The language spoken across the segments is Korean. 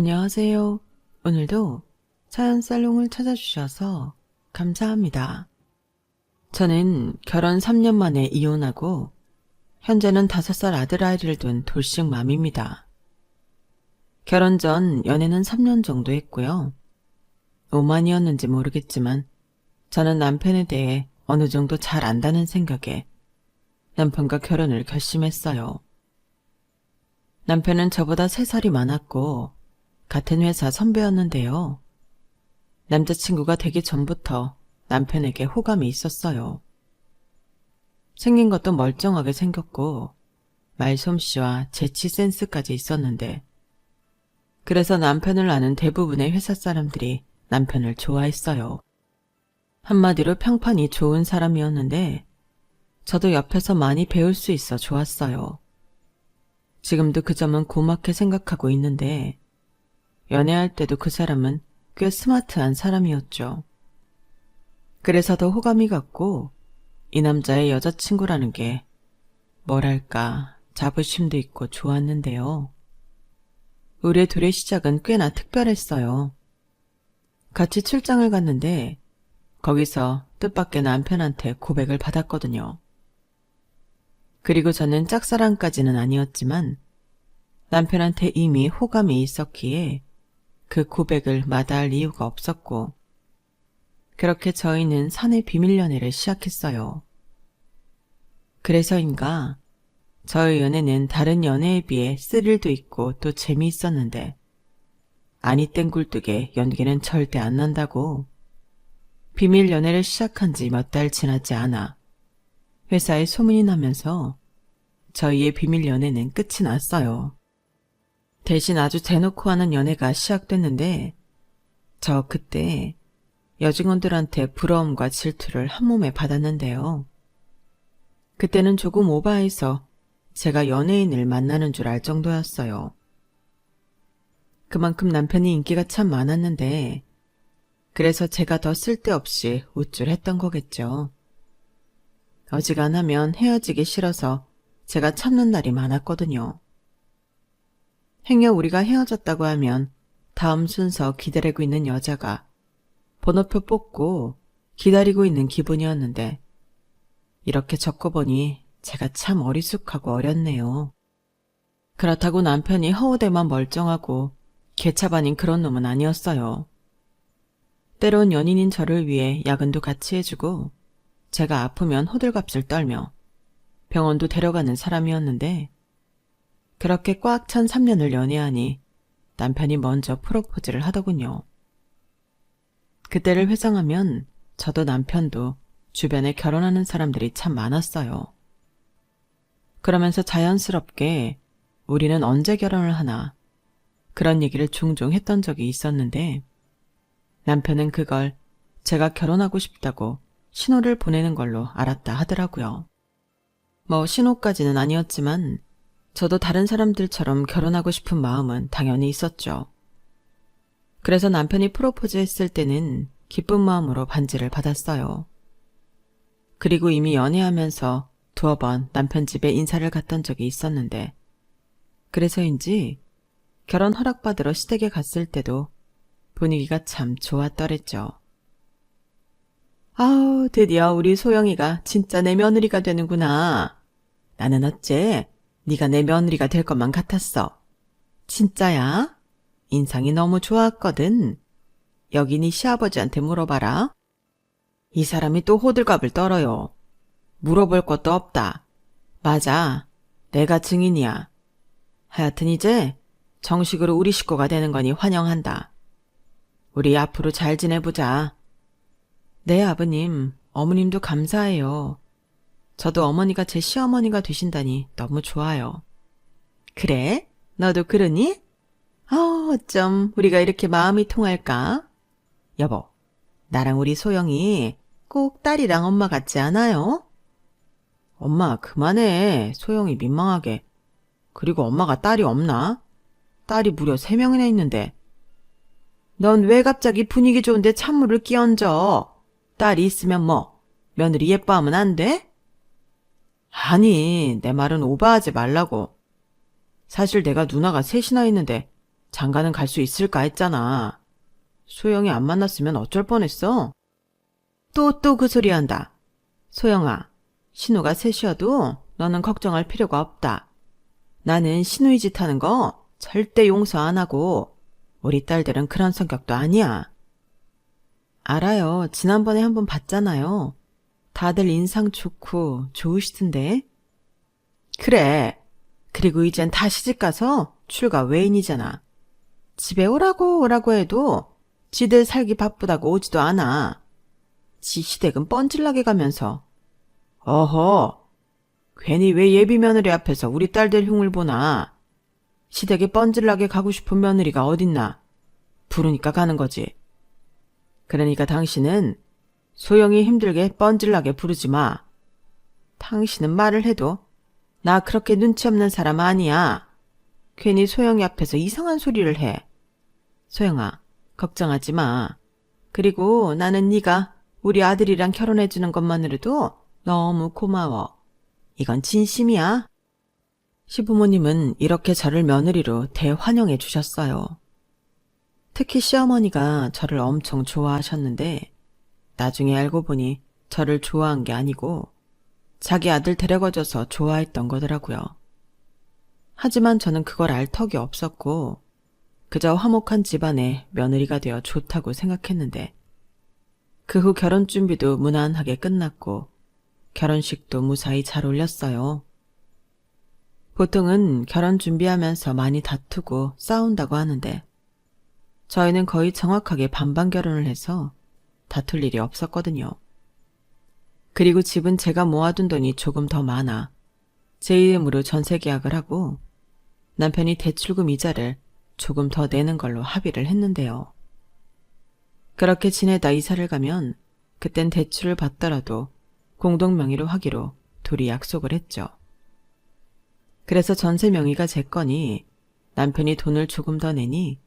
안녕하세요. 오늘도 사연 살롱을 찾아주셔서 감사합니다. 저는 결혼 3년 만에 이혼하고 현재는 5살 아들아이를 둔 돌싱맘입니다. 결혼 전 연애는 3년 정도 했고요. 오만이었는지 모르겠지만 저는 남편에 대해 어느 정도 잘 안다는 생각에 남편과 결혼을 결심했어요. 남편은 저보다 3살이 많았고 같은 회사 선배였는데요. 남자친구가 되기 전부터 남편에게 호감이 있었어요. 생긴 것도 멀쩡하게 생겼고 말솜씨와 재치 센스까지 있었는데 그래서 남편을 아는 대부분의 회사 사람들이 남편을 좋아했어요. 한마디로 평판이 좋은 사람이었는데 저도 옆에서 많이 배울 수 있어 좋았어요. 지금도 그 점은 고맙게 생각하고 있는데 연애할 때도 그 사람은 꽤 스마트한 사람이었죠. 그래서 더 호감이 갔고 이 남자의 여자친구라는 게 뭐랄까 자부심도 있고 좋았는데요. 우리 둘의 시작은 꽤나 특별했어요. 같이 출장을 갔는데 거기서 뜻밖의 남편한테 고백을 받았거든요. 그리고 저는 짝사랑까지는 아니었지만 남편한테 이미 호감이 있었기에 그 고백을 마다할 이유가 없었고 그렇게 저희는 사내 비밀 연애를 시작했어요. 그래서인가 저의 연애는 다른 연애에 비해 스릴도 있고 또 재미있었는데 아니 땡굴뚝에 연기는 절대 안 난다고 비밀 연애를 시작한 지 몇 달 지나지 않아 회사에 소문이 나면서 저희의 비밀 연애는 끝이 났어요. 대신 아주 대놓고 하는 연애가 시작됐는데 저 그때 여직원들한테 부러움과 질투를 한몸에 받았는데요. 그때는 조금 오바해서 제가 연예인을 만나는 줄 알 정도였어요. 그만큼 남편이 인기가 참 많았는데 그래서 제가 더 쓸데없이 우쭐했던 거겠죠. 어지간하면 헤어지기 싫어서 제가 참는 날이 많았거든요. 행여 우리가 헤어졌다고 하면 다음 순서 기다리고 있는 여자가 번호표 뽑고 기다리고 있는 기분이었는데 이렇게 적어보니 제가 참 어리숙하고 어렸네요. 그렇다고 남편이 허우대만 멀쩡하고 개차반인 그런 놈은 아니었어요. 때론 연인인 저를 위해 야근도 같이 해주고 제가 아프면 호들갑을 떨며 병원도 데려가는 사람이었는데 그렇게 꽉 찬 3년을 연애하니 남편이 먼저 프로포즈를 하더군요. 그때를 회상하면 저도 남편도 주변에 결혼하는 사람들이 참 많았어요. 그러면서 자연스럽게 우리는 언제 결혼을 하나 그런 얘기를 종종 했던 적이 있었는데 남편은 그걸 제가 결혼하고 싶다고 신호를 보내는 걸로 알았다 하더라고요. 뭐 신호까지는 아니었지만 저도 다른 사람들처럼 결혼하고 싶은 마음은 당연히 있었죠. 그래서 남편이 프로포즈 했을 때는 기쁜 마음으로 반지를 받았어요. 그리고 이미 연애하면서 2번 남편 집에 인사를 갔던 적이 있었는데 그래서인지 결혼 허락받으러 시댁에 갔을 때도 분위기가 참 좋았더랬죠. 아우 드디어 우리 소영이가 진짜 내 며느리가 되는구나. 나는 어째 네가 내 며느리가 될 것만 같았어. 진짜야? 인상이 너무 좋았거든. 여기 네 시아버지한테 물어봐라. 이 사람이 또 호들갑을 떨어요. 물어볼 것도 없다. 맞아. 내가 증인이야. 하여튼 이제 정식으로 우리 식구가 되는 거니 환영한다. 우리 앞으로 잘 지내보자. 네 아버님, 어머님도 감사해요. 저도 어머니가 제 시어머니가 되신다니 너무 좋아요. 그래? 너도 그러니? 어쩜 우리가 이렇게 마음이 통할까? 여보, 나랑 우리 소영이 꼭 딸이랑 엄마 같지 않아요? 엄마 그만해. 소영이 민망하게. 그리고 엄마가 딸이 없나? 딸이 무려 3명이나 있는데. 넌 왜 갑자기 분위기 좋은데 찬물을 끼얹어? 딸이 있으면 뭐 며느리 예뻐하면 안 돼? 아니 내 말은 오버하지 말라고. 사실 내가 누나가 3이나 있는데 장가는 갈 수 있을까 했잖아. 소영이 안 만났으면 어쩔 뻔했어? 또 그 소리 한다. 소영아, 신우가 셋이어도 너는 걱정할 필요가 없다. 나는 신우이 짓 하는 거 절대 용서 안 하고 우리 딸들은 그런 성격도 아니야. 알아요. 지난번에 한번 봤잖아요. 다들 인상 좋고 좋으시던데. 그래. 그리고 이젠 다 시집가서 출가 외인이잖아. 집에 오라고 해도 지들 살기 바쁘다고 오지도 않아. 지 시댁은 뻔질나게 가면서. 어허, 괜히 왜 예비 며느리 앞에서 우리 딸들 흉을 보나. 시댁에 뻔질나게 가고 싶은 며느리가 어딨나. 부르니까 가는 거지. 그러니까 당신은 소영이 힘들게 뻔질나게 부르지 마. 당신은 말을 해도 나 그렇게 눈치 없는 사람 아니야. 괜히 소영이 앞에서 이상한 소리를 해. 소영아, 걱정하지 마. 그리고 나는 네가 우리 아들이랑 결혼해주는 것만으로도 너무 고마워. 이건 진심이야. 시부모님은 이렇게 저를 며느리로 대환영해 주셨어요. 특히 시어머니가 저를 엄청 좋아하셨는데 나중에 알고 보니 저를 좋아한 게 아니고 자기 아들 데려가줘서 좋아했던 거더라고요. 하지만 저는 그걸 알 턱이 없었고 그저 화목한 집안의 며느리가 되어 좋다고 생각했는데 그 후 결혼 준비도 무난하게 끝났고 결혼식도 무사히 잘 올렸어요. 보통은 결혼 준비하면서 많이 다투고 싸운다고 하는데 저희는 거의 정확하게 반반 결혼을 해서 다툴 일이 없었거든요. 그리고 집은 제가 모아둔 돈이 조금 더 많아 제 이름으로 전세 계약을 하고 남편이 대출금 이자를 조금 더 내는 걸로 합의를 했는데요. 그렇게 지내다 이사를 가면 그땐 대출을 받더라도 공동 명의로 하기로 둘이 약속을 했죠. 그래서 전세 명의가 제 거니 남편이 돈을 조금 더 내니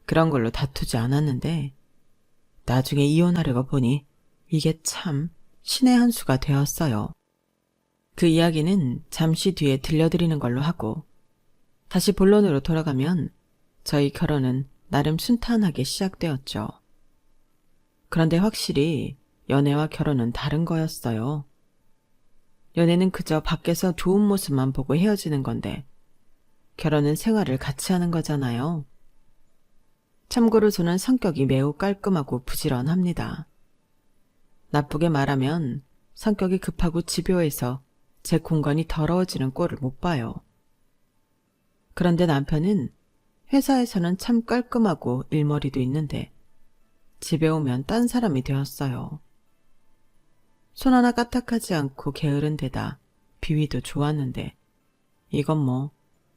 그런 걸로 다투지 않았는데 나중에 이혼하려고 보니 이게 참 신의 한 수가 되었어요. 그 이야기는 잠시 뒤에 들려드리는 걸로 하고 다시 본론으로 돌아가면 저희 결혼은 나름 순탄하게 시작되었죠. 그런데 확실히 연애와 결혼은 다른 거였어요. 연애는 그저 밖에서 좋은 모습만 보고 헤어지는 건데 결혼은 생활을 같이 하는 거잖아요. 참고로 저는 성격이 매우 깔끔하고 부지런합니다. 나쁘게 말하면 성격이 급하고 집요해서 제 공간이 더러워지는 꼴을 못 봐요. 그런데 남편은 회사에서는 참 깔끔하고 일머리도 있는데 집에 오면 딴 사람이 되었어요. 손 하나 까딱하지 않고 게으른 데다 비위도 좋았는데 이건 뭐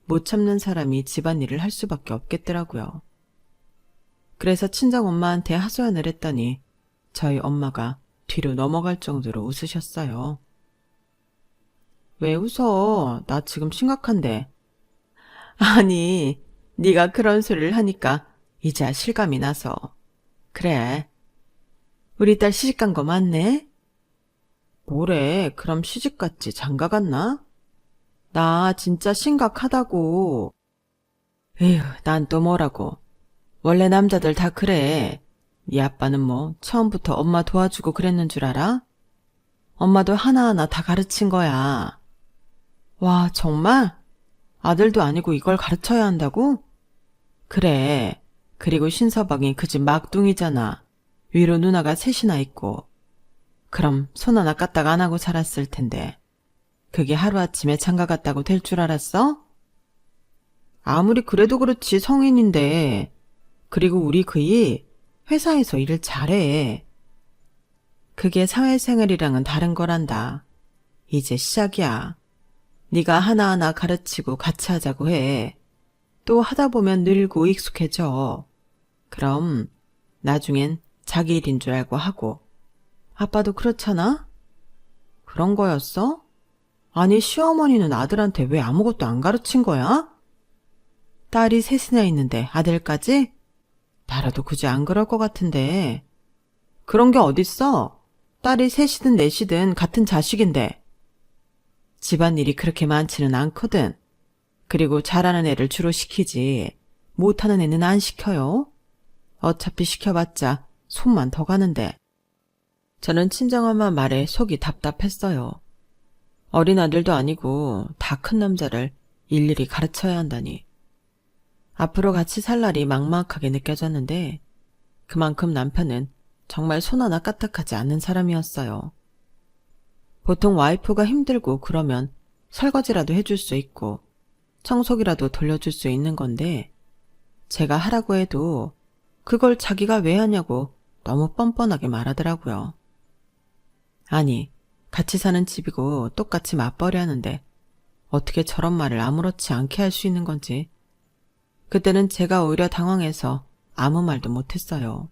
못 참는 사람이 집안일을 할 수밖에 없겠더라고요. 그래서 친정엄마한테 하소연을 했더니 저희 엄마가 뒤로 넘어갈 정도로 웃으셨어요. 왜 웃어? 나 지금 심각한데. 아니, 네가 그런 소리를 하니까 이제야 실감이 나서. 그래. 우리 딸 시집간 거 맞네? 뭐래, 그럼 시집갔지 장가 갔나? 나 진짜 심각하다고. 에휴, 난 또 뭐라고. 원래 남자들 다 그래. 네 아빠는 뭐 처음부터 엄마 도와주고 그랬는 줄 알아? 엄마도 하나하나 다 가르친 거야. 와, 정말? 아들도 아니고 이걸 가르쳐야 한다고? 그래. 그리고 신서방이 그 집 막둥이잖아. 위로 누나가 셋이나 있고. 그럼 손 하나 까딱 안 하고 살았을 텐데. 그게 하루아침에 장가 갔다고 될 줄 알았어? 아무리 그래도 그렇지 성인인데. 그리고 우리 그이 회사에서 일을 잘해. 그게 사회생활이랑은 다른 거란다. 이제 시작이야. 네가 하나하나 가르치고 같이 하자고 해. 또 하다 보면 늘고 익숙해져. 그럼 나중엔 자기 일인 줄 알고 하고. 아빠도 그렇잖아? 그런 거였어? 아니 시어머니는 아들한테 왜 아무것도 안 가르친 거야? 딸이 셋이나 있는데 아들까지? 나라도 굳이 안 그럴 것 같은데. 그런 게 어딨어? 딸이 셋이든 넷이든 같은 자식인데. 집안일이 그렇게 많지는 않거든. 그리고 잘하는 애를 주로 시키지. 못하는 애는 안 시켜요. 어차피 시켜봤자 손만 더 가는데. 저는 친정엄마 말에 속이 답답했어요. 어린 아들도 아니고 다 큰 남자를 일일이 가르쳐야 한다니. 앞으로 같이 살 날이 막막하게 느껴졌는데 그만큼 남편은 정말 손 하나 까딱하지 않는 사람이었어요. 보통 와이프가 힘들고 그러면 설거지라도 해줄 수 있고 청소기라도 돌려줄 수 있는 건데 제가 하라고 해도 그걸 자기가 왜 하냐고 너무 뻔뻔하게 말하더라고요. 아니, 같이 사는 집이고 똑같이 맞벌이 하는데 어떻게 저런 말을 아무렇지 않게 할 수 있는 건지. 그때는 제가 오히려 당황해서 아무 말도 못했어요.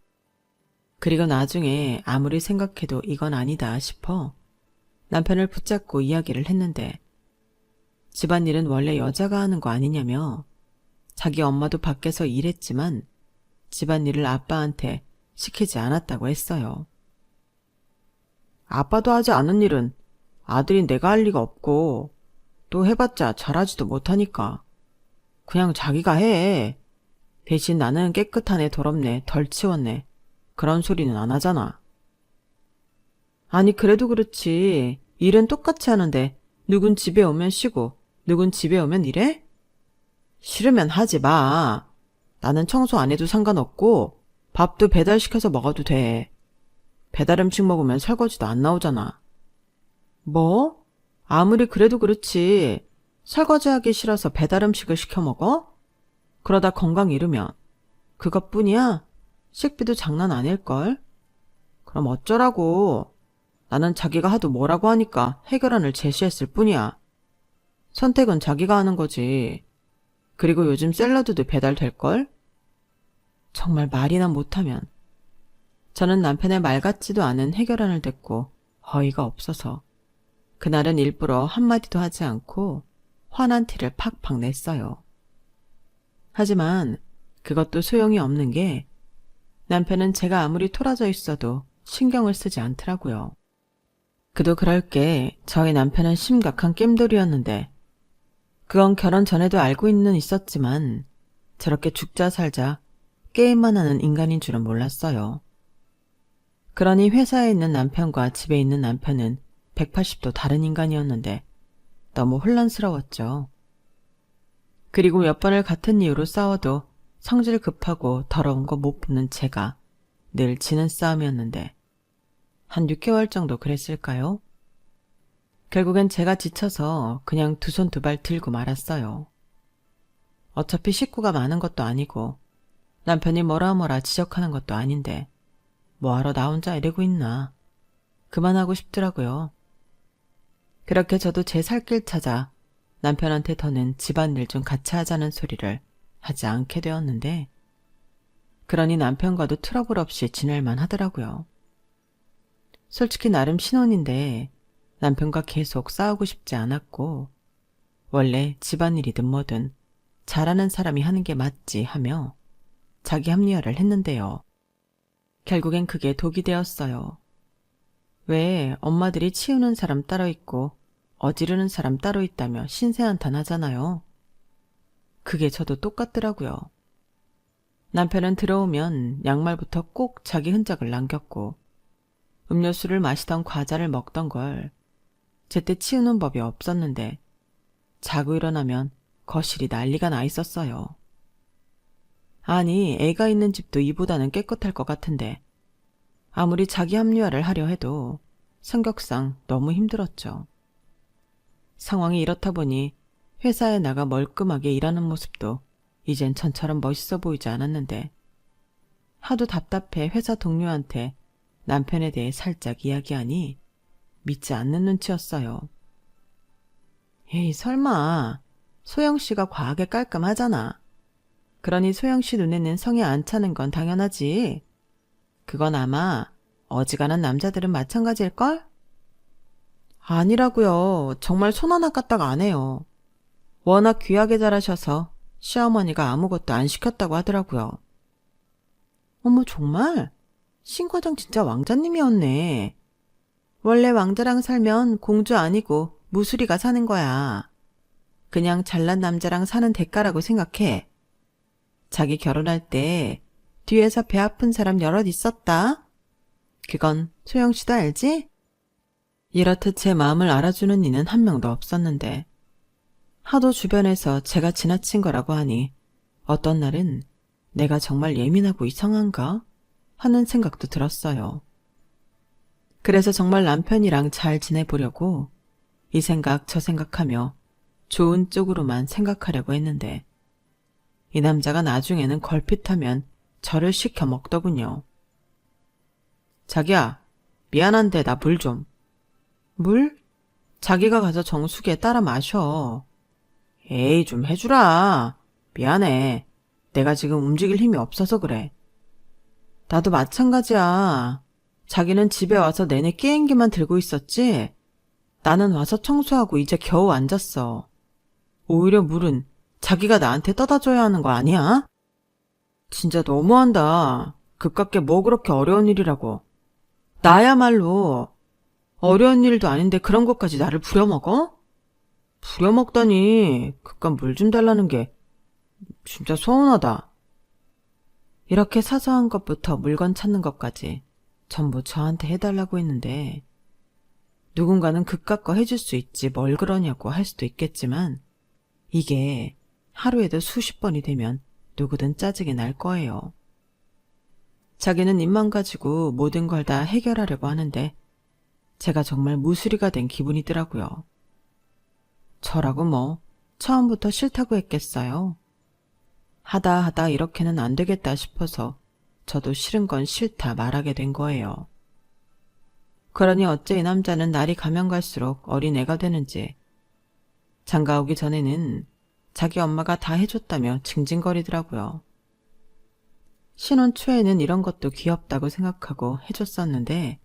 그리고 나중에 아무리 생각해도 이건 아니다 싶어 남편을 붙잡고 이야기를 했는데 집안일은 원래 여자가 하는 거 아니냐며 자기 엄마도 밖에서 일했지만 집안일을 아빠한테 시키지 않았다고 했어요. 아빠도 하지 않은 일은 아들이 내가 할 리가 없고 또 해봤자 잘하지도 못하니까 그냥 자기가 해. 대신 나는 깨끗하네 더럽네 덜 치웠네 그런 소리는 안 하잖아. 아니 그래도 그렇지 일은 똑같이 하는데 누군 집에 오면 쉬고 누군 집에 오면 일해? 싫으면 하지 마. 나는 청소 안 해도 상관없고 밥도 배달시켜서 먹어도 돼. 배달 음식 먹으면 설거지도 안 나오잖아. 뭐? 아무리 그래도 그렇지 설거지하기 싫어서 배달 음식을 시켜 먹어? 그러다 건강 잃으면 그것뿐이야? 식비도 장난 아닐걸? 그럼 어쩌라고. 나는 자기가 하도 뭐라고 하니까 해결안을 제시했을 뿐이야. 선택은 자기가 하는 거지. 그리고 요즘 샐러드도 배달될걸? 정말 말이나 못하면. 저는 남편의 말 같지도 않은 해결안을 듣고 어이가 없어서 그날은 일부러 한마디도 하지 않고 화난 티를 팍팍 냈어요. 하지만 그것도 소용이 없는 게 남편은 제가 아무리 토라져 있어도 신경을 쓰지 않더라고요. 그도 그럴 게 저희 남편은 심각한 겜돌이었는데 그건 결혼 전에도 알고 있었지만 저렇게 죽자 살자 게임만 하는 인간인 줄은 몰랐어요. 그러니 회사에 있는 남편과 집에 있는 남편은 180도 다른 인간이었는데 너무 혼란스러웠죠. 그리고 몇 번을 같은 이유로 싸워도 성질 급하고 더러운 거 못 푸는 제가 늘 지는 싸움이었는데 한 6개월 정도 그랬을까요? 결국엔 제가 지쳐서 그냥 두 손 두 발 들고 말았어요. 어차피 식구가 많은 것도 아니고 남편이 뭐라 지적하는 것도 아닌데 뭐하러 나 혼자 이러고 있나. 그만하고 싶더라고요. 그렇게 저도 제 살 길 찾아 남편한테 더는 집안일 좀 같이 하자는 소리를 하지 않게 되었는데 그러니 남편과도 트러블 없이 지낼만 하더라고요. 솔직히 나름 신혼인데 남편과 계속 싸우고 싶지 않았고 원래 집안일이든 뭐든 잘하는 사람이 하는 게 맞지 하며 자기 합리화를 했는데요. 결국엔 그게 독이 되었어요. 왜 엄마들이 치우는 사람 따로 있고 어지르는 사람 따로 있다며 신세한탄하잖아요. 그게 저도 똑같더라고요. 남편은 들어오면 양말부터 꼭 자기 흔적을 남겼고 음료수를 마시던 과자를 먹던 걸 제때 치우는 법이 없었는데 자고 일어나면 거실이 난리가 나 있었어요. 아니 애가 있는 집도 이보다는 깨끗할 것 같은데 아무리 자기 합리화를 하려 해도 성격상 너무 힘들었죠. 상황이 이렇다 보니 회사에 나가 멀끔하게 일하는 모습도 이젠 전처럼 멋있어 보이지 않았는데 하도 답답해 회사 동료한테 남편에 대해 살짝 이야기하니 믿지 않는 눈치였어요. 에이 설마 소영씨가 과하게 깔끔하잖아. 그러니 소영씨 눈에는 성에 안 차는 건 당연하지. 그건 아마 어지간한 남자들은 마찬가지일걸? 아니라고요. 정말 손 하나 까딱 안 해요. 워낙 귀하게 자라셔서 시어머니가 아무것도 안 시켰다고 하더라고요. 어머 정말? 신과장 진짜 왕자님이었네. 원래 왕자랑 살면 공주 아니고 무수리가 사는 거야. 그냥 잘난 남자랑 사는 대가라고 생각해. 자기 결혼할 때 뒤에서 배 아픈 사람 여럿 있었다. 그건 소영 씨도 알지? 이렇듯 제 마음을 알아주는 이는 한 명도 없었는데 하도 주변에서 제가 지나친 거라고 하니 어떤 날은 내가 정말 예민하고 이상한가 하는 생각도 들었어요. 그래서 정말 남편이랑 잘 지내보려고 이 생각 저 생각하며 좋은 쪽으로만 생각하려고 했는데 이 남자가 나중에는 걸핏하면 저를 시켜 먹더군요. 자기야, 미안한데 나 물 좀. 물? 자기가 가서 정수기에 따라 마셔. 에이, 좀 해주라. 미안해. 내가 지금 움직일 힘이 없어서 그래. 나도 마찬가지야. 자기는 집에 와서 내내 게임기만 들고 있었지? 나는 와서 청소하고 이제 겨우 앉았어. 오히려 물은 자기가 나한테 떠다 줘야 하는 거 아니야? 진짜 너무한다. 그깟게 뭐 그렇게 어려운 일이라고. 나야말로 어려운 일도 아닌데 그런 것까지 나를 부려먹어? 부려먹다니 그깟 물 좀 달라는 게 진짜 서운하다. 이렇게 사소한 것부터 물건 찾는 것까지 전부 저한테 해달라고 했는데 누군가는 그깟 거 해줄 수 있지 뭘 그러냐고 할 수도 있겠지만 이게 하루에도 수십 번이 되면 누구든 짜증이 날 거예요. 자기는 입만 가지고 모든 걸 다 해결하려고 하는데 제가 정말 무수리가 된 기분이더라고요. 저라고 뭐 처음부터 싫다고 했겠어요. 하다 이렇게는 안 되겠다 싶어서 저도 싫은 건 싫다 말하게 된 거예요. 그러니 어째 이 남자는 날이 가면 갈수록 어린애가 되는지 장가 오기 전에는 자기 엄마가 다 해줬다며 징징거리더라고요. 신혼 초에는 이런 것도 귀엽다고 생각하고 해줬었는데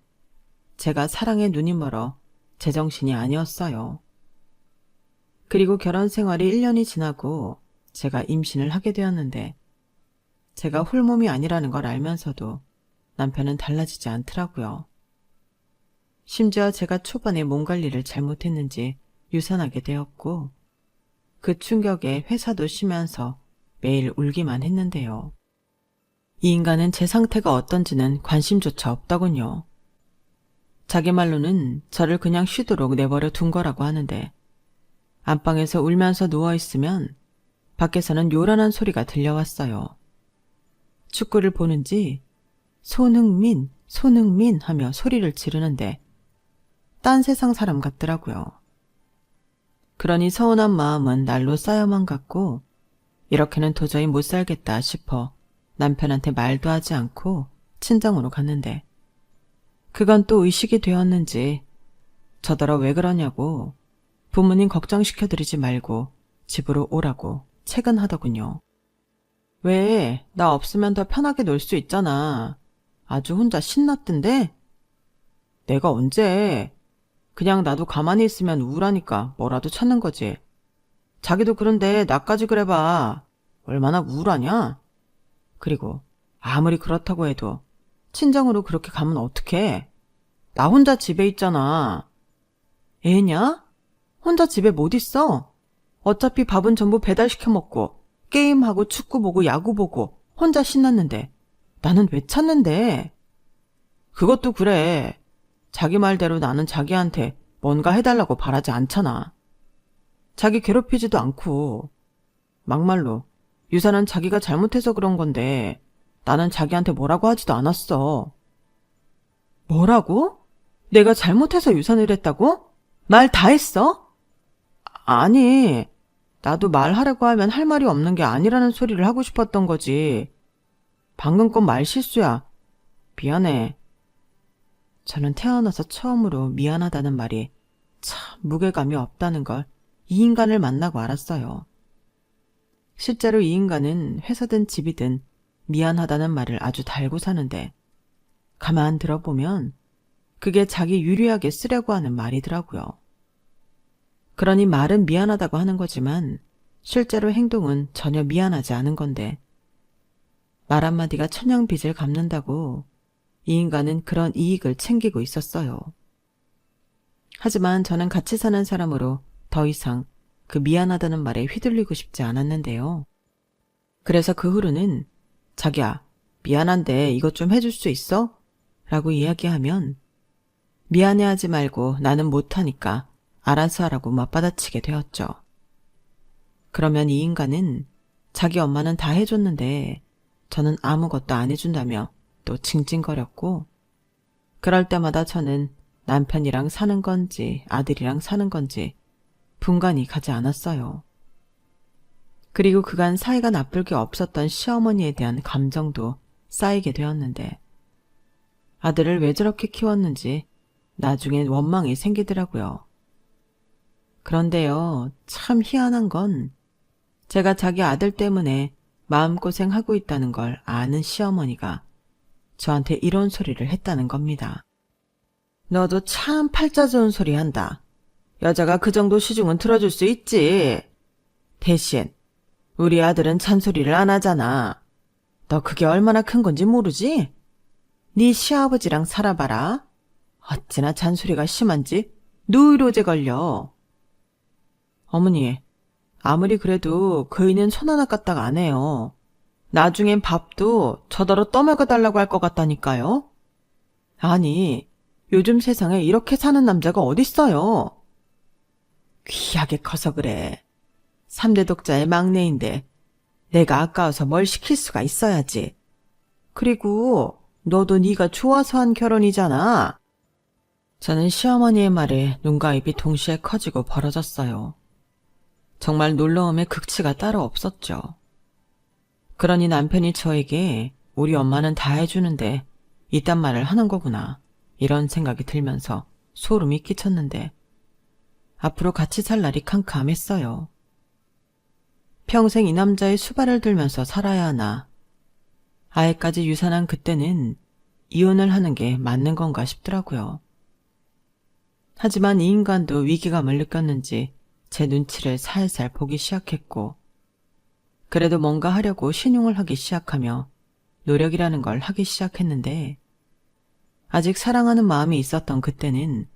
제가 사랑에 눈이 멀어 제정신이 아니었어요. 그리고 결혼 생활이 1년이 지나고 제가 임신을 하게 되었는데 제가 홀몸이 아니라는 걸 알면서도 남편은 달라지지 않더라고요. 심지어 제가 초반에 몸 관리를 잘못했는지 유산하게 되었고 그 충격에 회사도 쉬면서 매일 울기만 했는데요. 이 인간은 제 상태가 어떤지는 관심조차 없더군요. 자기 말로는 저를 그냥 쉬도록 내버려 둔 거라고 하는데 안방에서 울면서 누워있으면 밖에서는 요란한 소리가 들려왔어요. 축구를 보는지 손흥민 하며 소리를 지르는데 딴 세상 사람 같더라고요. 그러니 서운한 마음은 날로 쌓여만 갔고 이렇게는 도저히 못 살겠다 싶어 남편한테 말도 하지 않고 친정으로 갔는데 그건 또 의식이 되었는지 저더러 왜 그러냐고 부모님 걱정시켜드리지 말고 집으로 오라고 채근하더군요. 왜? 나 없으면 더 편하게 놀 수 있잖아. 아주 혼자 신났던데? 내가 언제? 그냥 나도 가만히 있으면 우울하니까 뭐라도 찾는 거지. 자기도 그런데 나까지 그래봐. 얼마나 우울하냐? 그리고 아무리 그렇다고 해도 친정으로 그렇게 가면 어떡해? 나 혼자 집에 있잖아. 애냐? 혼자 집에 못 있어? 어차피 밥은 전부 배달시켜 먹고 게임하고 축구 보고 야구 보고 혼자 신났는데 나는 왜 찾는데? 그것도 그래. 자기 말대로 나는 자기한테 뭔가 해달라고 바라지 않잖아. 자기 괴롭히지도 않고 막말로 유산은 자기가 잘못해서 그런 건데 나는 자기한테 뭐라고 하지도 않았어. 뭐라고? 내가 잘못해서 유산을 했다고? 말 다 했어? 아니, 나도 말하려고 하면 할 말이 없는 게 아니라는 소리를 하고 싶었던 거지. 방금 건 말 실수야. 미안해. 저는 태어나서 처음으로 미안하다는 말이 참 무게감이 없다는 걸 이 인간을 만나고 알았어요. 실제로 이 인간은 회사든 집이든 미안하다는 말을 아주 달고 사는데 가만 들어보면 그게 자기 유리하게 쓰려고 하는 말이더라고요. 그러니 말은 미안하다고 하는 거지만 실제로 행동은 전혀 미안하지 않은 건데 말 한마디가 천냥 빚을 갚는다고 이 인간은 그런 이익을 챙기고 있었어요. 하지만 저는 같이 사는 사람으로 더 이상 그 미안하다는 말에 휘둘리고 싶지 않았는데요. 그래서 그 후로는 자기야, 미안한데 이것 좀 해줄 수 있어? 라고 이야기하면 미안해하지 말고 나는 못하니까 알아서 하라고 맞받아치게 되었죠. 그러면 이 인간은 자기 엄마는 다 해줬는데 저는 아무것도 안 해준다며 또 징징거렸고, 그럴 때마다 저는 남편이랑 사는 건지 아들이랑 사는 건지 분간이 가지 않았어요. 그리고 그간 사이가 나쁠 게 없었던 시어머니에 대한 감정도 쌓이게 되었는데 아들을 왜 저렇게 키웠는지 나중엔 원망이 생기더라고요. 그런데요, 참 희한한 건 제가 자기 아들 때문에 마음고생하고 있다는 걸 아는 시어머니가 저한테 이런 소리를 했다는 겁니다. 너도 참 팔자 좋은 소리 한다. 여자가 그 정도 시중은 들어줄 수 있지. 대신 우리 아들은 잔소리를 안 하잖아. 너 그게 얼마나 큰 건지 모르지? 네 시아버지랑 살아봐라. 어찌나 잔소리가 심한지 누이로제 걸려. 어머니, 아무리 그래도 그 애는 손 하나 까딱 안 해요. 나중엔 밥도 저더러 떠먹여 달라고 할 것 같다니까요. 아니, 요즘 세상에 이렇게 사는 남자가 어딨어요. 귀하게 커서 그래. 3대 독자의 막내인데 내가 아까워서 뭘 시킬 수가 있어야지. 그리고 너도 네가 좋아서 한 결혼이잖아. 저는 시어머니의 말에 눈과 입이 동시에 커지고 벌어졌어요. 정말 놀라움의 극치가 따로 없었죠. 그러니 남편이 저에게 우리 엄마는 다 해주는데 이딴 말을 하는 거구나, 이런 생각이 들면서 소름이 끼쳤는데 앞으로 같이 살 날이 캄캄했어요. 평생 이 남자의 수발을 들면서 살아야 하나. 아이까지 유산한 그때는 이혼을 하는 게 맞는 건가 싶더라고요. 하지만 이 인간도 위기감을 느꼈는지 제 눈치를 살살 보기 시작했고, 그래도 뭔가 하려고 신용을 하기 시작하며 노력이라는 걸 하기 시작했는데, 아직 사랑하는 마음이 있었던 그때는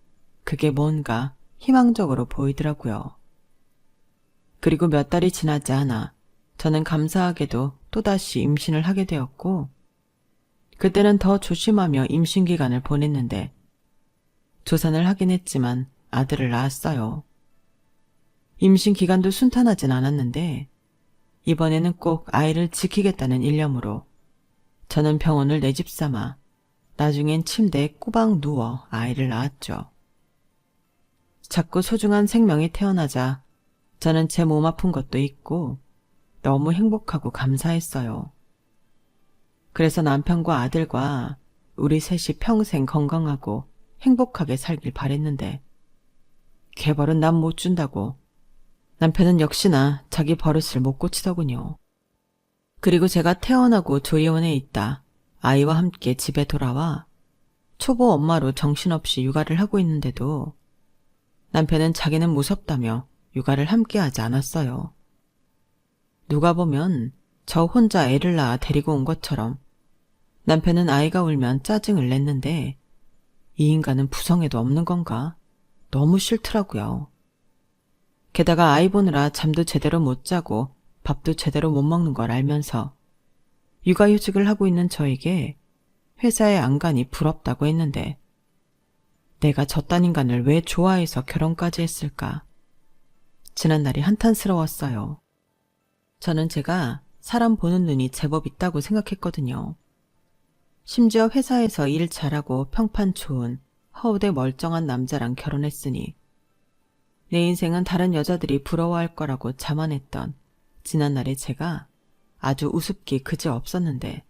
그게 뭔가 희망적으로 보이더라고요. 그리고 몇 달이 지나지 않아 저는 감사하게도 또다시 임신을 하게 되었고, 그때는 더 조심하며 임신 기간을 보냈는데 조산을 하긴 했지만 아들을 낳았어요. 임신 기간도 순탄하진 않았는데 이번에는 꼭 아이를 지키겠다는 일념으로 저는 병원을 내 집 삼아 나중엔 침대에 꼬박 누워 아이를 낳았죠. 자꾸 소중한 생명이 태어나자 저는 제 몸 아픈 것도 있고 너무 행복하고 감사했어요. 그래서 남편과 아들과 우리 셋이 평생 건강하고 행복하게 살길 바랬는데 개벌은 남 못 준다고 남편은 역시나 자기 버릇을 못 고치더군요. 그리고 제가 태어나고 조리원에 있다 아이와 함께 집에 돌아와 초보 엄마로 정신없이 육아를 하고 있는데도 남편은 자기는 무섭다며 육아를 함께하지 않았어요. 누가 보면 저 혼자 애를 낳아 데리고 온 것처럼 남편은 아이가 울면 짜증을 냈는데 이 인간은 부성에도 없는 건가? 너무 싫더라고요. 게다가 아이 보느라 잠도 제대로 못 자고 밥도 제대로 못 먹는 걸 알면서 육아휴직을 하고 있는 저에게 회사의 안간이 부럽다고 했는데 내가 저딴 인간을 왜 좋아해서 결혼까지 했을까? 지난날이 한탄스러웠어요. 저는 제가 사람 보는 눈이 제법 있다고 생각했거든요. 심지어 회사에서 일 잘하고 평판 좋은 허우대 멀쩡한 남자랑 결혼했으니 내 인생은 다른 여자들이 부러워할 거라고 자만했던 지난날의 제가 아주 우습기 그지없었는데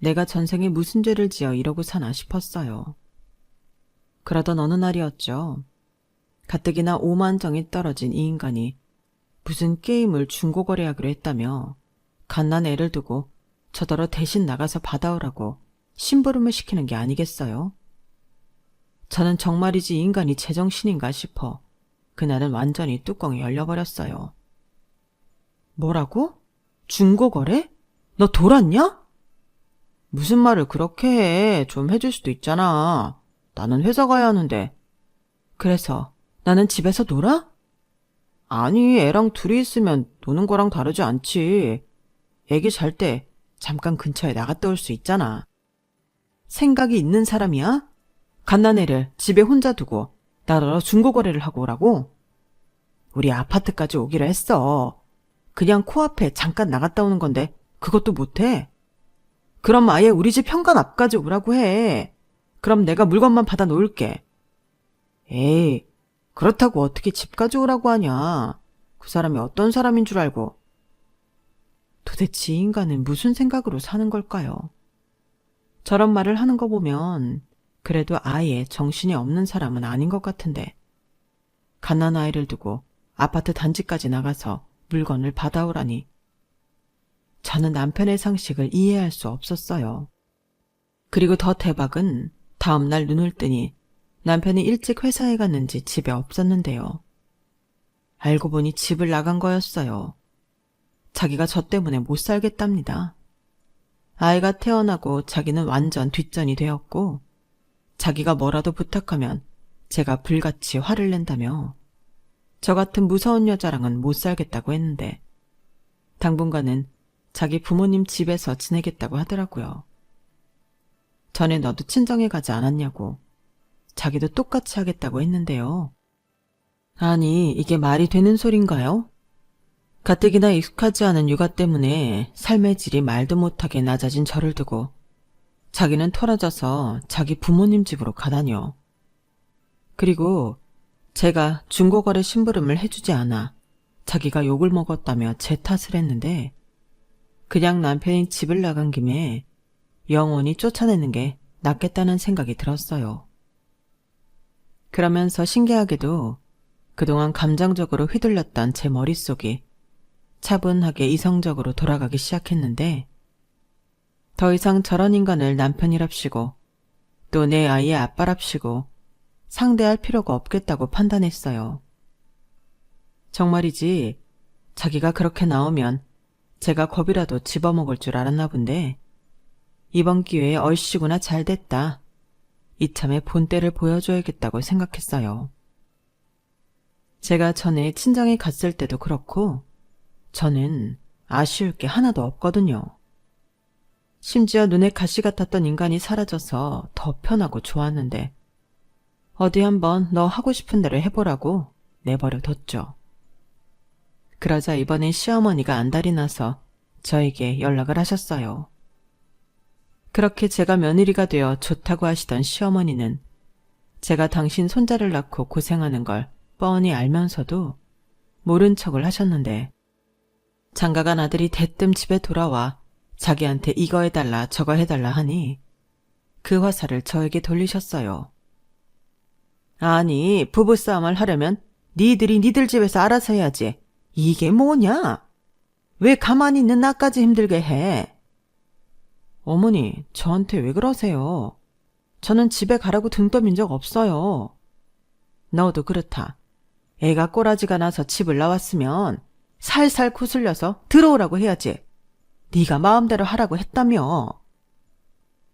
내가 전생에 무슨 죄를 지어 이러고 사나 싶었어요. 그러던 어느 날이었죠. 가뜩이나 오만정이 떨어진 이 인간이 무슨 게임을 중고거래하기로 했다며 갓난 애를 두고 저더러 대신 나가서 받아오라고 심부름을 시키는 게 아니겠어요? 저는 정말이지 이 인간이 제정신인가 싶어 그날은 완전히 뚜껑이 열려버렸어요. 뭐라고? 중고거래? 너 돌았냐? 무슨 말을 그렇게 해. 좀 해줄 수도 있잖아. 나는 회사 가야 하는데. 그래서 나는 집에서 놀아? 아니, 애랑 둘이 있으면 노는 거랑 다르지 않지. 애기 잘 때 잠깐 근처에 나갔다 올 수 있잖아. 생각이 있는 사람이야? 갓난애를 집에 혼자 두고 나더러 중고거래를 하고 오라고? 우리 아파트까지 오기로 했어. 그냥 코앞에 잠깐 나갔다 오는 건데 그것도 못해? 그럼 아예 우리 집 현관 앞까지 오라고 해. 그럼 내가 물건만 받아 놓을게. 에이, 그렇다고 어떻게 집까지 오라고 하냐. 그 사람이 어떤 사람인 줄 알고. 도대체 이 인간은 무슨 생각으로 사는 걸까요? 저런 말을 하는 거 보면 그래도 아예 정신이 없는 사람은 아닌 것 같은데. 갓난아이를 두고 아파트 단지까지 나가서 물건을 받아오라니. 저는 남편의 상식을 이해할 수 없었어요. 그리고 더 대박은 다음날 눈을 뜨니 남편이 일찍 회사에 갔는지 집에 없었는데요. 알고 보니 집을 나간 거였어요. 자기가 저 때문에 못 살겠답니다. 아이가 태어나고 자기는 완전 뒷전이 되었고 자기가 뭐라도 부탁하면 제가 불같이 화를 낸다며 저 같은 무서운 여자랑은 못 살겠다고 했는데 당분간은 자기 부모님 집에서 지내겠다고 하더라고요. 전에 너도 친정에 가지 않았냐고 자기도 똑같이 하겠다고 했는데요. 아니 이게 말이 되는 소린가요? 가뜩이나 익숙하지 않은 육아 때문에 삶의 질이 말도 못하게 낮아진 저를 두고 자기는 토라져서 자기 부모님 집으로 가다녀. 그리고 제가 중고거래 심부름을 해주지 않아 자기가 욕을 먹었다며 제 탓을 했는데 그냥 남편이 집을 나간 김에 영원히 쫓아내는 게 낫겠다는 생각이 들었어요. 그러면서 신기하게도 그동안 감정적으로 휘둘렸던 제 머릿속이 차분하게 이성적으로 돌아가기 시작했는데 더 이상 저런 인간을 남편이랍시고 또 내 아이의 아빠랍시고 상대할 필요가 없겠다고 판단했어요. 정말이지 자기가 그렇게 나오면 제가 겁이라도 집어먹을 줄 알았나 본데 이번 기회에 얼씨구나 잘됐다. 이참에 본때를 보여줘야겠다고 생각했어요. 제가 전에 친정에 갔을 때도 그렇고 저는 아쉬울 게 하나도 없거든요. 심지어 눈에 가시 같았던 인간이 사라져서 더 편하고 좋았는데 어디 한번 너 하고 싶은 대로 해보라고 내버려 뒀죠. 그러자 이번엔 시어머니가 안달이 나서 저에게 연락을 하셨어요. 그렇게 제가 며느리가 되어 좋다고 하시던 시어머니는 제가 당신 손자를 낳고 고생하는 걸 뻔히 알면서도 모른 척을 하셨는데 장가간 아들이 대뜸 집에 돌아와 자기한테 이거 해달라 저거 해달라 하니 그 화살을 저에게 돌리셨어요. 아니 부부싸움을 하려면 니들이 니들 집에서 알아서 해야지. 이게 뭐냐? 왜 가만히 있는 나까지 힘들게 해? 어머니, 저한테 왜 그러세요? 저는 집에 가라고 등 떠민 적 없어요. 너도 그렇다. 애가 꼬라지가 나서 집을 나왔으면 살살 구슬려서 들어오라고 해야지. 네가 마음대로 하라고 했다며.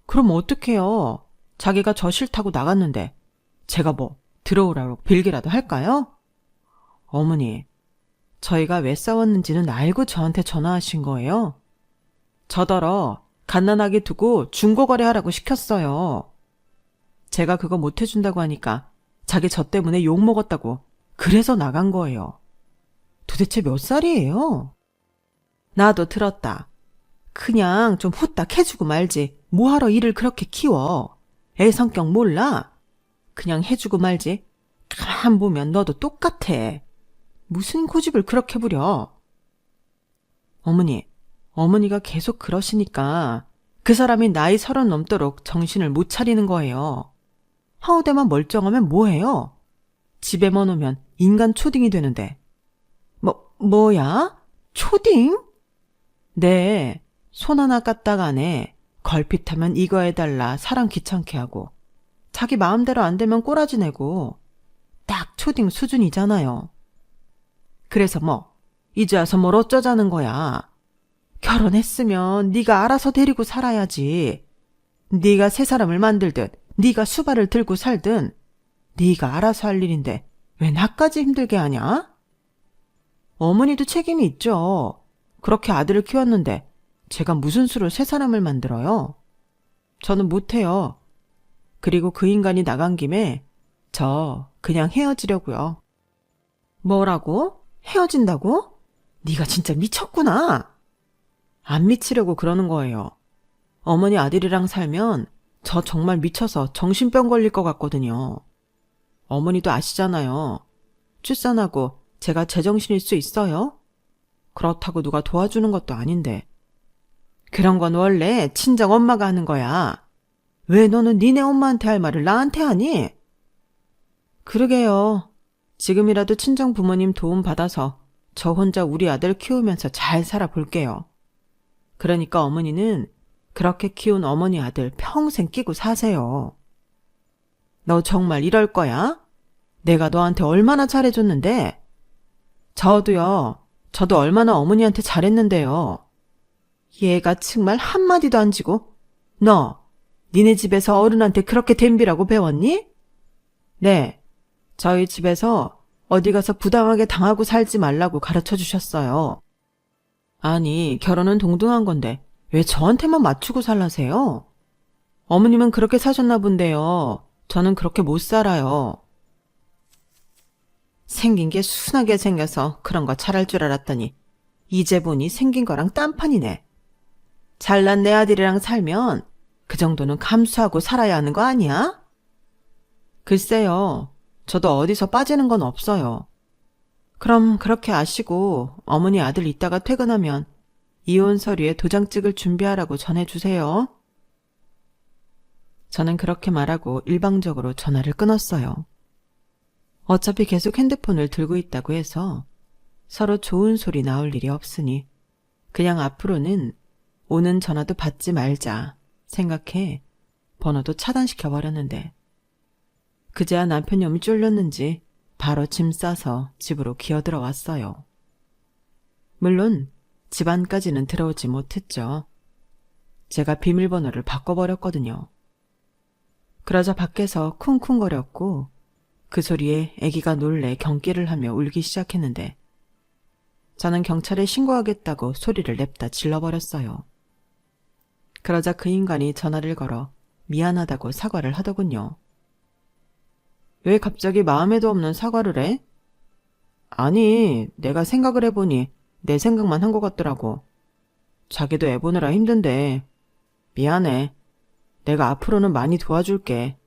그럼 어떡해요? 자기가 저 싫다고 나갔는데 제가 뭐 들어오라고 빌기라도 할까요? 어머니, 저희가 왜 싸웠는지는 알고 저한테 전화하신 거예요? 저더러 갓난아기 두고 중고거래하라고 시켰어요. 제가 그거 못해준다고 하니까 자기 저 때문에 욕먹었다고 그래서 나간 거예요. 도대체 몇 살이에요? 나도 들었다. 그냥 좀 후딱 해주고 말지 뭐하러 일을 그렇게 키워. 애 성격 몰라? 그냥 해주고 말지. 가만 보면 너도 똑같아. 무슨 고집을 그렇게 부려. 어머니가 계속 그러시니까 그 사람이 나이 30 넘도록 정신을 못 차리는 거예요. 하우대만 멀쩡하면 뭐해요? 집에만 오면 인간 초딩이 되는데. 뭐야? 초딩? 네, 손 하나 까딱 안 해. 걸핏하면 이거 해달라 사람 귀찮게 하고 자기 마음대로 안 되면 꼬라지 내고 딱 초딩 수준이잖아요. 그래서 이제 와서 뭘 어쩌자는 거야. 결혼했으면 네가 알아서 데리고 살아야지. 네가 새 사람을 만들든 네가 수발을 들고 살든 네가 알아서 할 일인데 왜 나까지 힘들게 하냐? 어머니도 책임이 있죠. 그렇게 아들을 키웠는데 제가 무슨 수로 새 사람을 만들어요? 저는 못해요. 그리고 그 인간이 나간 김에 저 그냥 헤어지려고요. 뭐라고? 헤어진다고? 네가 진짜 미쳤구나. 안 미치려고 그러는 거예요. 어머니 아들이랑 살면 저 정말 미쳐서 정신병 걸릴 것 같거든요. 어머니도 아시잖아요. 출산하고 제가 제정신일 수 있어요? 그렇다고 누가 도와주는 것도 아닌데. 그런 건 원래 친정 엄마가 하는 거야. 왜 너는 니네 엄마한테 할 말을 나한테 하니? 그러게요. 지금이라도 친정 부모님 도움 받아서 저 혼자 우리 아들 키우면서 잘 살아볼게요. 그러니까 어머니는 그렇게 키운 어머니 아들 평생 끼고 사세요. 너 정말 이럴 거야? 내가 너한테 얼마나 잘해줬는데? 저도 얼마나 어머니한테 잘했는데요. 얘가 정말 한마디도 안 지고, 너, 니네 집에서 어른한테 그렇게 댐비라고 배웠니? 네, 저희 집에서 어디 가서 부당하게 당하고 살지 말라고 가르쳐 주셨어요. 아니, 결혼은 동등한 건데 왜 저한테만 맞추고 살라세요? 어머님은 그렇게 사셨나 본데요. 저는 그렇게 못 살아요. 생긴 게 순하게 생겨서 그런 거 잘할 줄 알았더니 이제 보니 생긴 거랑 딴판이네. 잘난 내 아들이랑 살면 그 정도는 감수하고 살아야 하는 거 아니야? 글쎄요. 저도 어디서 빠지는 건 없어요. 그럼 그렇게 아시고 어머니 아들 이따가 퇴근하면 이혼 서류에 도장 찍을 준비하라고 전해주세요. 저는 그렇게 말하고 일방적으로 전화를 끊었어요. 어차피 계속 핸드폰을 들고 있다고 해서 서로 좋은 소리 나올 일이 없으니 그냥 앞으로는 오는 전화도 받지 말자 생각해 번호도 차단시켜버렸는데 그제야 남편 놈이 쫄렸는지 바로 짐 싸서 집으로 기어들어왔어요. 물론 집 안까지는 들어오지 못했죠. 제가 비밀번호를 바꿔버렸거든요. 그러자 밖에서 쿵쿵거렸고 그 소리에 아기가 놀래 경기를 하며 울기 시작했는데 저는 경찰에 신고하겠다고 소리를 냅다 질러버렸어요. 그러자 그 인간이 전화를 걸어 미안하다고 사과를 하더군요. 왜 갑자기 마음에도 없는 사과를 해? 아니, 내가 생각을 해보니 내 생각만 한 것 같더라고. 자기도 애 보느라 힘든데 미안해. 내가 앞으로는 많이 도와줄게.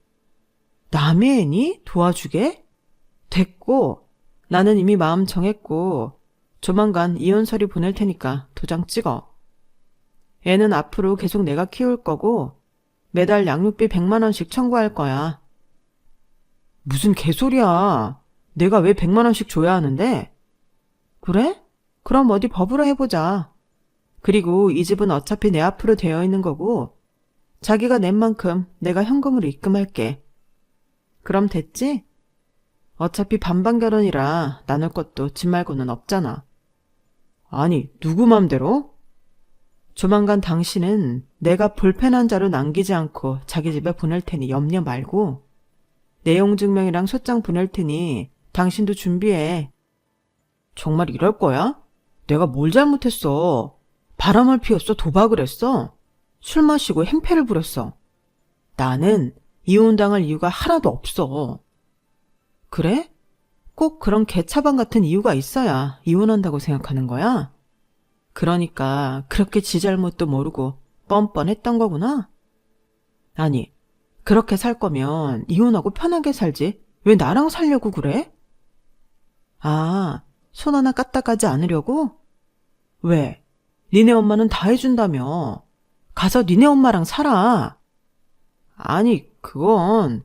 남의 애니? 도와주게? 됐고, 나는 이미 마음 정했고 조만간 이혼 서류 보낼 테니까 도장 찍어. 애는 앞으로 계속 내가 키울 거고 매달 양육비 100만 원씩 청구할 거야. 무슨 개소리야. 내가 왜 100만 원씩 줘야 하는데? 그래? 그럼 어디 법으로 해보자. 그리고 이 집은 어차피 내 앞으로 되어 있는 거고 자기가 낸 만큼 내가 현금으로 입금할게. 그럼 됐지? 어차피 반반 결혼이라 나눌 것도 집 말고는 없잖아. 아니, 누구 맘대로? 조만간 당신은 내가 볼펜 한 자루 남기지 않고 자기 집에 보낼 테니 염려 말고 내용 증명이랑 소장 보낼 테니 당신도 준비해. 정말 이럴 거야? 내가 뭘 잘못했어? 바람을 피웠어? 도박을 했어? 술 마시고 행패를 부렸어? 나는 이혼당할 이유가 하나도 없어. 그래? 꼭 그런 개차반 같은 이유가 있어야 이혼한다고 생각하는 거야? 그러니까 그렇게 지 잘못도 모르고 뻔뻔했던 거구나? 아니, 그렇게 살 거면 이혼하고 편하게 살지 왜 나랑 살려고 그래? 아, 손 하나 까딱하지 않으려고? 왜? 니네 엄마는 다 해준다며. 가서 니네 엄마랑 살아. 아니, 그건...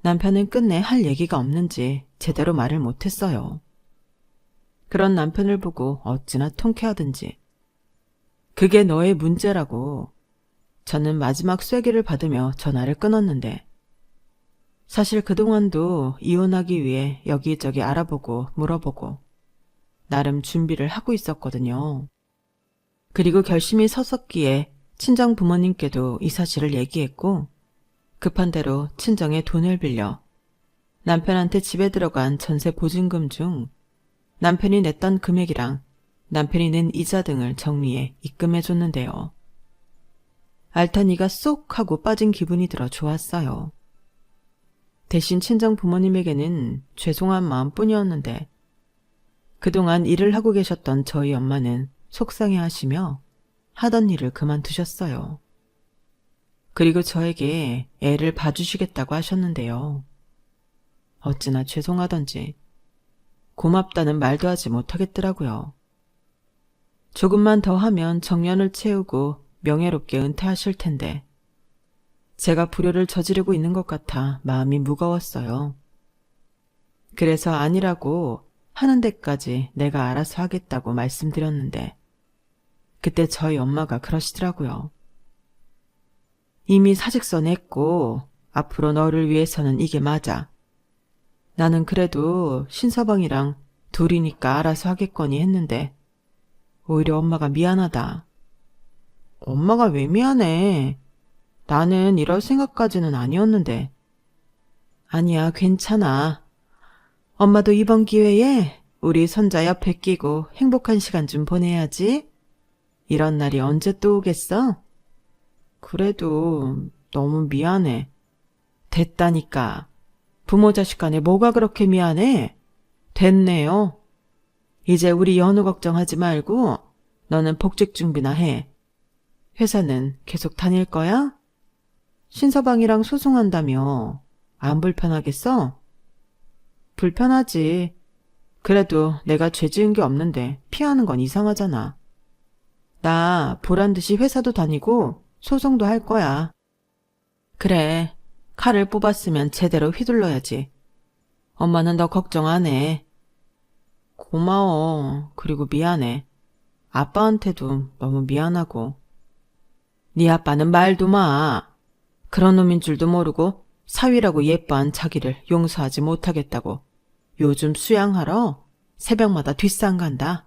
남편은 끝내 할 얘기가 없는지 제대로 말을 못했어요. 그런 남편을 보고 어찌나 통쾌하든지. 그게 너의 문제라고. 저는 마지막 쐐기를 받으며 전화를 끊었는데 사실 그동안도 이혼하기 위해 여기저기 알아보고 물어보고 나름 준비를 하고 있었거든요. 그리고 결심이 섰었기에 친정 부모님께도 이 사실을 얘기했고 급한 대로 친정에 돈을 빌려 남편한테 집에 들어간 전세 보증금 중 남편이 냈던 금액이랑 남편이 낸 이자 등을 정리해 입금해줬는데요. 알타니가 쏙 하고 빠진 기분이 들어 좋았어요. 대신 친정 부모님에게는 죄송한 마음뿐이었는데 그동안 일을 하고 계셨던 저희 엄마는 속상해하시며 하던 일을 그만두셨어요. 그리고 저에게 애를 봐주시겠다고 하셨는데요. 어찌나 죄송하던지 고맙다는 말도 하지 못하겠더라고요. 조금만 더 하면 정년을 채우고 명예롭게 은퇴하실 텐데 제가 불효를 저지르고 있는 것 같아 마음이 무거웠어요. 그래서 아니라고 하는 데까지 내가 알아서 하겠다고 말씀드렸는데 그때 저희 엄마가 그러시더라고요. 이미 사직서 냈고 앞으로 너를 위해서는 이게 맞아. 나는 그래도 신서방이랑 둘이니까 알아서 하겠거니 했는데 오히려 엄마가 미안하다. 엄마가 왜 미안해? 나는 이럴 생각까지는 아니었는데. 아니야, 괜찮아. 엄마도 이번 기회에 우리 손자 옆에 끼고 행복한 시간 좀 보내야지. 이런 날이 언제 또 오겠어? 그래도 너무 미안해. 됐다니까. 부모 자식 간에 뭐가 그렇게 미안해? 됐네요. 이제 우리 연우 걱정하지 말고 너는 복직 준비나 해. 회사는 계속 다닐 거야? 신서방이랑 소송한다며 안 불편하겠어? 불편하지. 그래도 내가 죄 지은 게 없는데 피하는 건 이상하잖아. 나 보란듯이 회사도 다니고 소송도 할 거야. 그래, 칼을 뽑았으면 제대로 휘둘러야지. 엄마는 너 걱정 안 해. 고마워. 그리고 미안해. 아빠한테도 너무 미안하고. 네 아빠는 말도 마. 그런 놈인 줄도 모르고 사위라고 예뻐한 자기를 용서하지 못하겠다고 요즘 수양하러 새벽마다 뒷산 간다.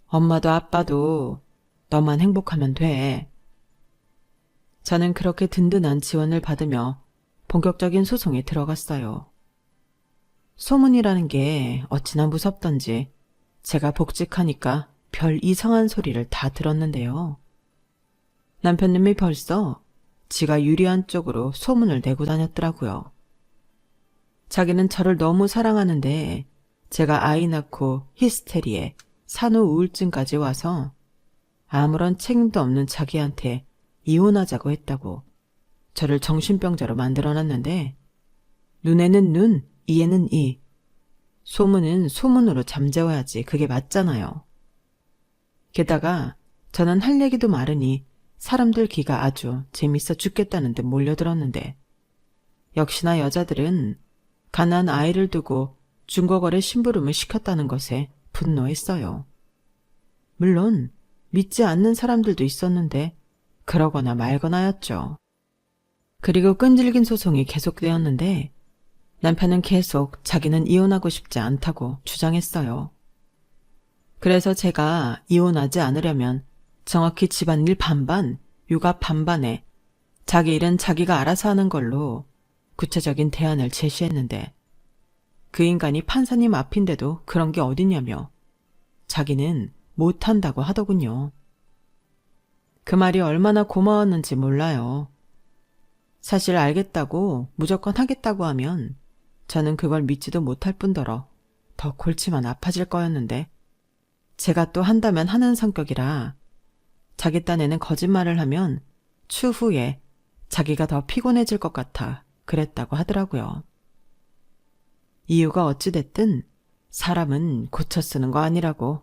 엄마도 아빠도 너만 행복하면 돼. 저는 그렇게 든든한 지원을 받으며 본격적인 소송에 들어갔어요. 소문이라는 게 어찌나 무섭던지 제가 복직하니까 별 이상한 소리를 다 들었는데요. 남편님이 벌써 지가 유리한 쪽으로 소문을 내고 다녔더라고요. 자기는 저를 너무 사랑하는데 제가 아이 낳고 히스테리에 산후 우울증까지 와서 아무런 책임도 없는 자기한테 이혼하자고 했다고 저를 정신병자로 만들어놨는데 눈에는 눈, 이에는 이. 소문은 소문으로 잠재워야지 그게 맞잖아요. 게다가 저는 할 얘기도 많으니 사람들 귀가 아주 재밌어 죽겠다는 듯 몰려들었는데 역시나 여자들은 가난한 아이를 두고 중고거래 심부름을 시켰다는 것에 분노했어요. 물론 믿지 않는 사람들도 있었는데 그러거나 말거나였죠. 그리고 끈질긴 소송이 계속되었는데 남편은 계속 자기는 이혼하고 싶지 않다고 주장했어요. 그래서 제가 이혼하지 않으려면 정확히 집안일 반반, 육아 반반에 자기 일은 자기가 알아서 하는 걸로 구체적인 대안을 제시했는데 그 인간이 판사님 앞인데도 그런 게 어딨냐며 자기는 못한다고 하더군요. 그 말이 얼마나 고마웠는지 몰라요. 사실 알겠다고 무조건 하겠다고 하면 저는 그걸 믿지도 못할 뿐더러 더 골치만 아파질 거였는데 제가 또 한다면 하는 성격이라 자기 딴에는 거짓말을 하면 추후에 자기가 더 피곤해질 것 같아 그랬다고 하더라고요. 이유가 어찌됐든 사람은 고쳐 쓰는 거 아니라고.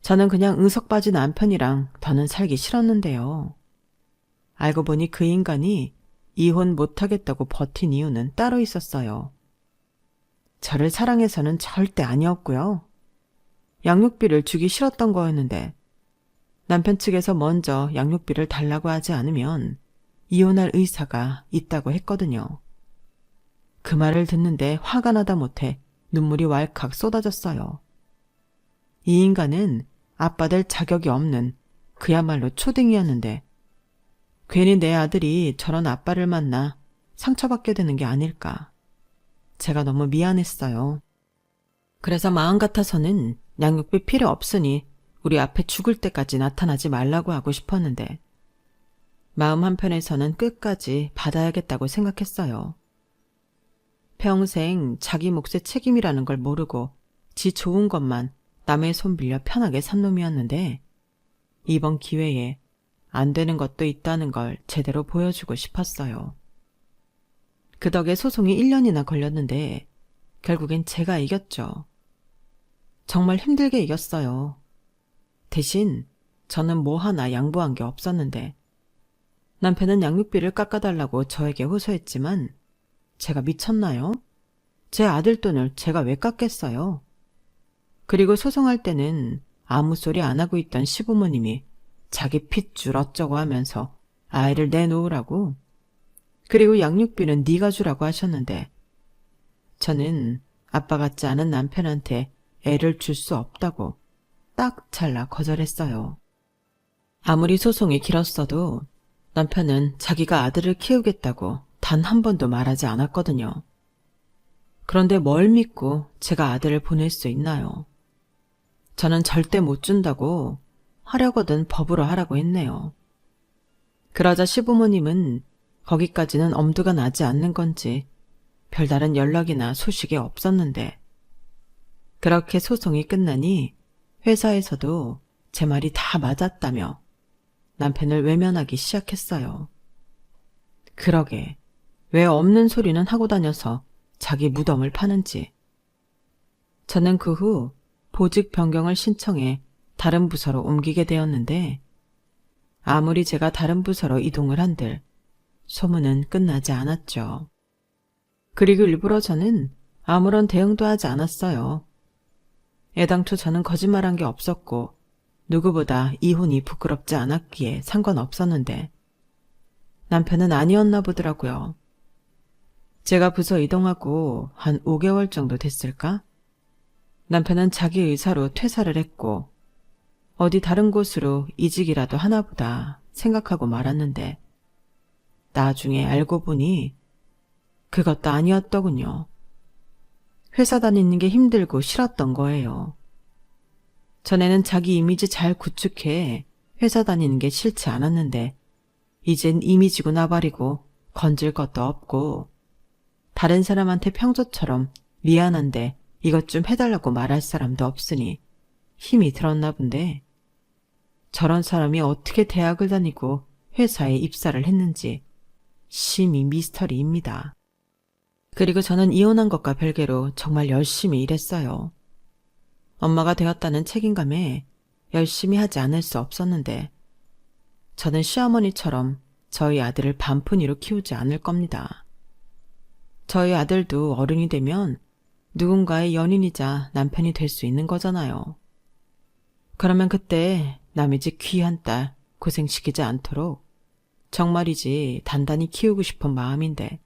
저는 그냥 응석 빠진 남편이랑 더는 살기 싫었는데요. 알고 보니 그 인간이 이혼 못하겠다고 버틴 이유는 따로 있었어요. 저를 사랑해서는 절대 아니었고요. 양육비를 주기 싫었던 거였는데 남편 측에서 먼저 양육비를 달라고 하지 않으면 이혼할 의사가 있다고 했거든요. 그 말을 듣는데 화가 나다 못해 눈물이 왈칵 쏟아졌어요. 이 인간은 아빠 될 자격이 없는 그야말로 초딩이었는데 괜히 내 아들이 저런 아빠를 만나 상처받게 되는 게 아닐까. 제가 너무 미안했어요. 그래서 마음 같아서는 양육비 필요 없으니 우리 앞에 죽을 때까지 나타나지 말라고 하고 싶었는데 마음 한편에서는 끝까지 받아야겠다고 생각했어요. 평생 자기 몫의 책임이라는 걸 모르고 지 좋은 것만 남의 손 빌려 편하게 산 놈이었는데 이번 기회에 안 되는 것도 있다는 걸 제대로 보여주고 싶었어요. 그 덕에 소송이 1년이나 걸렸는데 결국엔 제가 이겼죠. 정말 힘들게 이겼어요. 대신 저는 뭐 하나 양보한 게 없었는데 남편은 양육비를 깎아달라고 저에게 호소했지만 제가 미쳤나요? 제 아들 돈을 제가 왜 깎겠어요? 그리고 소송할 때는 아무 소리 안 하고 있던 시부모님이 자기 핏줄 어쩌고 하면서 아이를 내놓으라고, 그리고 양육비는 네가 주라고 하셨는데 저는 아빠 같지 않은 남편한테 애를 줄 수 없다고 딱 잘라 거절했어요. 아무리 소송이 길었어도 남편은 자기가 아들을 키우겠다고 단 한 번도 말하지 않았거든요. 그런데 뭘 믿고 제가 아들을 보낼 수 있나요? 저는 절대 못 준다고 하려거든 법으로 하라고 했네요. 그러자 시부모님은 거기까지는 엄두가 나지 않는 건지 별다른 연락이나 소식이 없었는데 그렇게 소송이 끝나니 회사에서도 제 말이 다 맞았다며 남편을 외면하기 시작했어요. 그러게 왜 없는 소리는 하고 다녀서 자기 무덤을 파는지. 저는 그 후 보직 변경을 신청해 다른 부서로 옮기게 되었는데 아무리 제가 다른 부서로 이동을 한들 소문은 끝나지 않았죠. 그리고 일부러 저는 아무런 대응도 하지 않았어요. 애당초 저는 거짓말한 게 없었고 누구보다 이혼이 부끄럽지 않았기에 상관없었는데 남편은 아니었나 보더라고요. 제가 부서 이동하고 한 5개월 정도 됐을까? 남편은 자기 의사로 퇴사를 했고 어디 다른 곳으로 이직이라도 하나보다 생각하고 말았는데 나중에 알고 보니 그것도 아니었더군요. 회사 다니는 게 힘들고 싫었던 거예요. 전에는 자기 이미지 잘 구축해 회사 다니는 게 싫지 않았는데 이젠 이미지고 나발이고 건질 것도 없고 다른 사람한테 평소처럼 미안한데 이것 좀 해달라고 말할 사람도 없으니 힘이 들었나 본데 저런 사람이 어떻게 대학을 다니고 회사에 입사를 했는지 심히 미스터리입니다. 그리고 저는 이혼한 것과 별개로 정말 열심히 일했어요. 엄마가 되었다는 책임감에 열심히 하지 않을 수 없었는데 저는 시어머니처럼 저희 아들을 반푼이로 키우지 않을 겁니다. 저희 아들도 어른이 되면 누군가의 연인이자 남편이 될 수 있는 거잖아요. 그러면 그때 남의 집 귀한 딸 고생시키지 않도록 정말이지 단단히 키우고 싶은 마음인데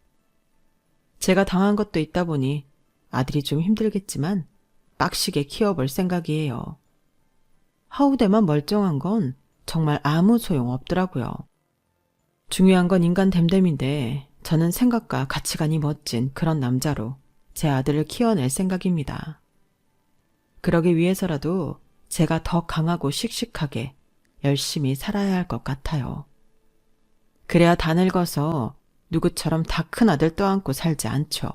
제가 당한 것도 있다 보니 아들이 좀 힘들겠지만 빡시게 키워볼 생각이에요. 하우대만 멀쩡한 건 정말 아무 소용 없더라고요. 중요한 건 인간 됨됨인데 저는 생각과 가치관이 멋진 그런 남자로 제 아들을 키워낼 생각입니다. 그러기 위해서라도 제가 더 강하고 씩씩하게 열심히 살아야 할 것 같아요. 그래야 다 늙어서 누구처럼 다 큰 아들 떠안고 살지 않죠.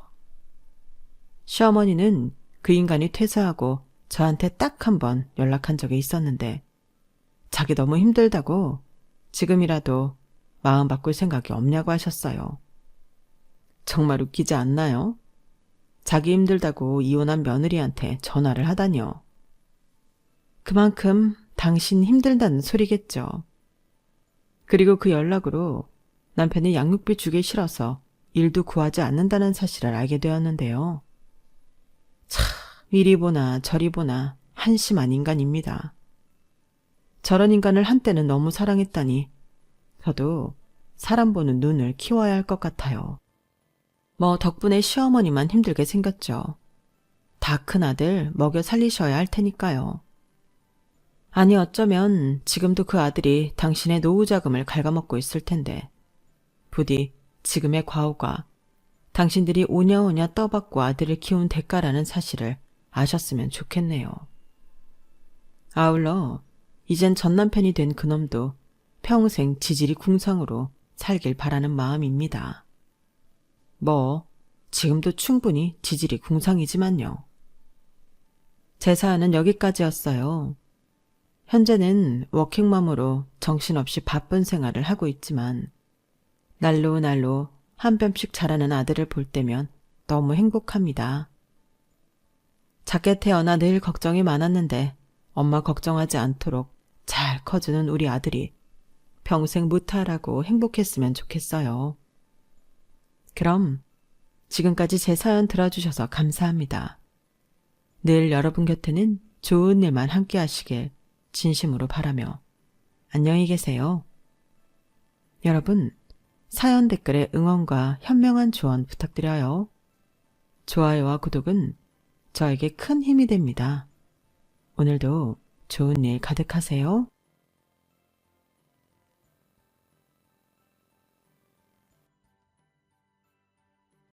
시어머니는 그 인간이 퇴사하고 저한테 딱 한 번 연락한 적이 있었는데 자기 너무 힘들다고 지금이라도 마음 바꿀 생각이 없냐고 하셨어요. 정말 웃기지 않나요? 자기 힘들다고 이혼한 며느리한테 전화를 하다니요. 그만큼 당신 힘들다는 소리겠죠. 그리고 그 연락으로 남편이 양육비 주기 싫어서 일도 구하지 않는다는 사실을 알게 되었는데요. 참, 이리 보나 저리 보나 한심한 인간입니다. 저런 인간을 한때는 너무 사랑했다니 저도 사람 보는 눈을 키워야 할 것 같아요. 뭐 덕분에 시어머니만 힘들게 생겼죠. 다 큰 아들 먹여 살리셔야 할 테니까요. 아니 어쩌면 지금도 그 아들이 당신의 노후 자금을 갉아먹고 있을 텐데 부디 지금의 과오가 당신들이 오냐오냐 떠받고 아들을 키운 대가라는 사실을 아셨으면 좋겠네요. 아울러 이젠 전남편이 된 그놈도 평생 지질이 궁상으로 살길 바라는 마음입니다. 뭐 지금도 충분히 지질이 궁상이지만요. 제 사연은 여기까지였어요. 현재는 워킹맘으로 정신없이 바쁜 생활을 하고 있지만 날로 날로 한 뼘씩 자라는 아들을 볼 때면 너무 행복합니다. 작게 태어나 늘 걱정이 많았는데 엄마 걱정하지 않도록 잘 커주는 우리 아들이 평생 무탈하고 행복했으면 좋겠어요. 그럼 지금까지 제 사연 들어주셔서 감사합니다. 늘 여러분 곁에는 좋은 일만 함께 하시길 진심으로 바라며 안녕히 계세요. 여러분, 사연 댓글에 응원과 현명한 조언 부탁드려요. 좋아요와 구독은 저에게 큰 힘이 됩니다. 오늘도 좋은 일 가득하세요.